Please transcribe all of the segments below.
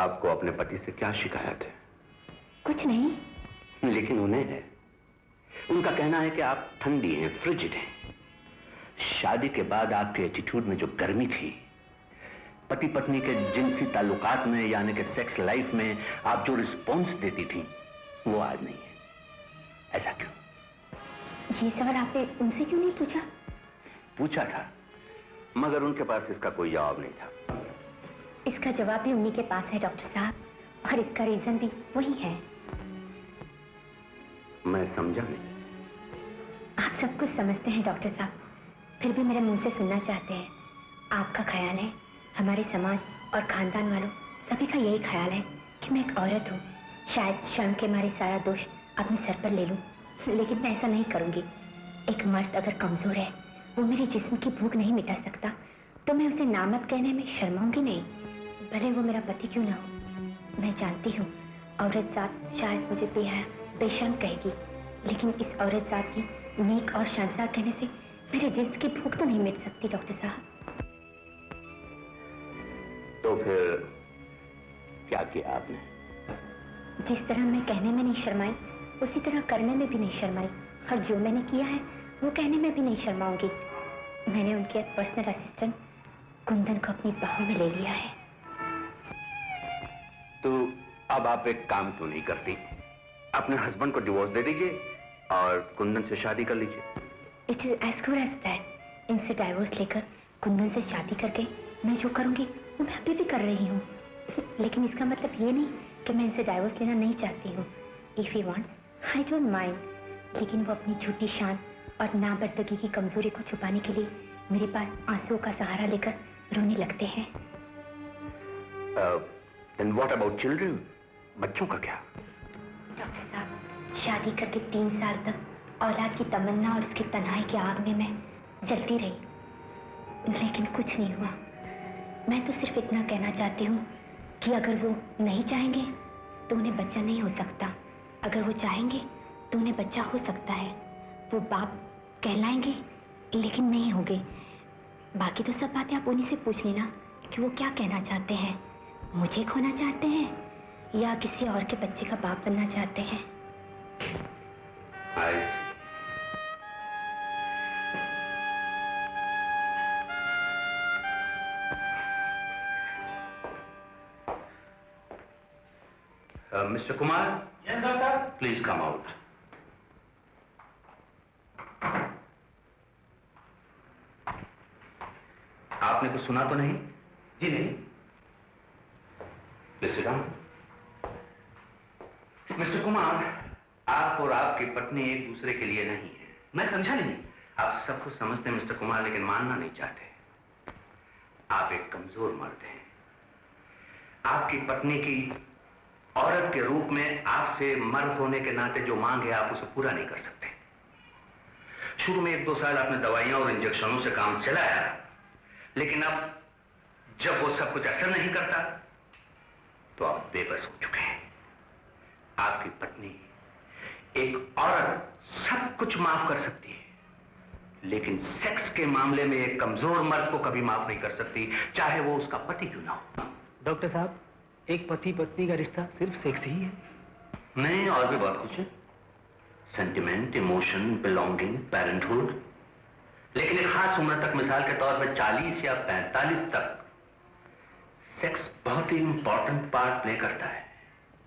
आपको अपने पति से क्या शिकायत है? कुछ नहीं। लेकिन उन्हें है। उनका कहना है कि आप ठंडी हैं, फ्रिजिड हैं। शादी के बाद आपके एटीट्यूड में जो गर्मी थी, पति पत्नी के जिनसी ताल्लुकात में यानी कि सेक्स लाइफ में आप जो रिस्पॉन्स देती थी, वो आज नहीं है। ऐसा क्यों? ये सवाल आपने उनसे क्यों नहीं पूछा? पूछा था, मगर उनके पास इसका कोई जवाब नहीं था। इसका जवाब भी उन्हीं के पास है डॉक्टर साहब, और इसका रीजन भी वही है। मैं समझा नहीं। आप सब कुछ समझते हैं डॉक्टर साहब, फिर भी मेरे मुंह से सुनना चाहते हैं। आपका ख्याल है, हमारे समाज और खानदान वालों सभी का यही ख्याल है कि मैं एक औरत हूँ, शायद शर्म के मारे सारा दोष अपने सर पर ले लूं, लेकिन मैं ऐसा नहीं करूंगी। एक मर्द अगर कमजोर है, वो मेरे जिस्म की भूख नहीं मिटा सकता, तो मैं उसे नामर्द कहने में शर्माऊंगी नहीं, भले वो मेरा पति क्यों ना हो। मैं जानती हूँ औरत जात शायद मुझे बेहया बेशर्म कहेगी, लेकिन इस औरत जात की नेक और शर्मसार कहने से मेरे जिस्म की भूख तो नहीं मिट सकती डॉक्टर साहब। तो फिर क्या किया आपने? जिस तरह मैं कहने में नहीं शर्माई, उसी तरह करने में भी नहीं शर्माई, और जो मैंने किया है वो कहने में भी नहीं शर्माऊंगी। मैंने उनके पर्सनल असिस्टेंट कुंदन को अपनी बाहों में ले लिया है। तो अब आप एक काम क्यों नहीं करती? अपने हस्बैंड को डिवोर्स दे दीजिए और कुंदन से शादी कर लीजिए। It is as good as that. इनसे डाइवोर्स लेकर कुंदन से शादी करके मैं जो करूंगी वो मैं अभी भी कर रही हूँ। लेकिन इसका मतलब ये नहीं कि मैं इनसे डाइवोर्स लेना नहीं चाहती हूँ। If he wants, I don't mind. लेकिन वो अपनी झूठी शान और नाबर्दगी की कमजोरी को छुपाने के लिए मेरे पास आंसुओं का सहारा लेकर रोने लगते हैं। Then what about children? बच्चों का क्या? डॉक्टर साहब, शादी करके 3 साल तक औलाद की तमन्ना और उसकी तन्हाई की आग में मैं जलती रही, लेकिन कुछ नहीं हुआ। मैं तो सिर्फ इतना कहना चाहती हूँ कि अगर वो नहीं चाहेंगे तो उन्हें बच्चा नहीं हो सकता, अगर वो चाहेंगे तो उन्हें बच्चा हो सकता है। वो बाप कहलाएंगे लेकिन नहीं होंगे। बाकी तो सब बातें आप उन्हीं से पूछ लेना कि वो क्या कहना चाहते हैं। मुझे खोना चाहते हैं या किसी और के बच्चे का बाप बनना चाहते हैं? Mister Kumar. Yes doctor. Please come out. आपने कुछ सुना तो नहीं? जी नहीं। मिस्टर कुमार, आप और आपकी पत्नी एक दूसरे के लिए नहीं है। मैं समझा नहीं। आप सब कुछ समझते हैं मिस्टर कुमार, लेकिन मानना नहीं चाहते। आप एक कमजोर मर्द हैं। आपकी पत्नी की औरत के रूप में आपसे मर्द होने के नाते जो मांग है, आप उसे पूरा नहीं कर सकते। शुरू में 1-2 साल आपने दवाइयां और इंजेक्शनों से काम चलाया, लेकिन अब जब वो सब कुछ असर नहीं करता तो आप बेबस हो चुके हैं। आपकी पत्नी, एक औरत सब कुछ माफ कर सकती है, लेकिन सेक्स के मामले में एक कमजोर मर्द को कभी माफ नहीं कर सकती, चाहे वो उसका पति क्यों ना हो। डॉक्टर साहब, एक पति पत्नी का रिश्ता सिर्फ सेक्स ही है? नहीं, और भी बहुत कुछ है। Sentiment, emotion, belonging, parenthood. लेकिन एक खास उम्र तक, मिसाल के तौर पर 40 या 45 तक, सेक्स बहुत ही इंपॉर्टेंट पार्ट प्ले करता है।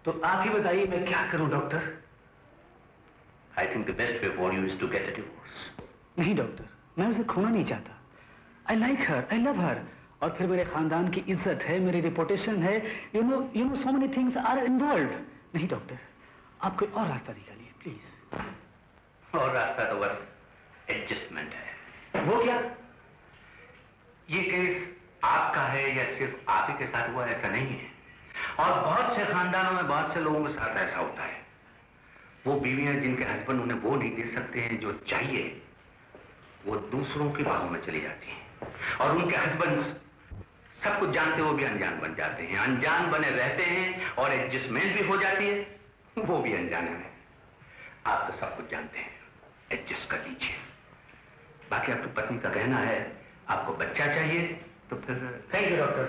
तो आप ही बताइए मैं क्या करूं doctor? I think the best way for you is to get a divorce. नहीं डॉक्टर, मैं उसे खोना नहीं चाहता। I like her, I love हर, और फिर मेरे खानदान की इज्जत है, मेरी रिपुटेशन है। You know so many things are involved. नहीं डॉक्टर, आप कोई और रास्ता निकालिए प्लीज। और रास्ता तो बस एडजस्टमेंट है। वो क्या? ये केस आपका है या सिर्फ आप ही के साथ हुआ, ऐसा नहीं है। और बहुत से खानदानों में, बहुत से लोगों के साथ ऐसा होता है। वो बीवियां जिनके हस्बैंड उन्हें वो नहीं दे सकते हैं जो चाहिए, वो दूसरों की बाहों में चली जाती हैं, और उनके हस्बैंड सब कुछ जानते हुए भी अनजान बन जाते हैं, अनजान बने रहते हैं, और एडजस्टमेंट भी हो जाती है, वो भी अनजाने में। आप तो सब कुछ जानते हैं, एडजस्ट कर लीजिए। बाकी आपकी पत्नी का कहना है आपको बच्चा चाहिए, तो फिर थैंक यू डॉक्टर।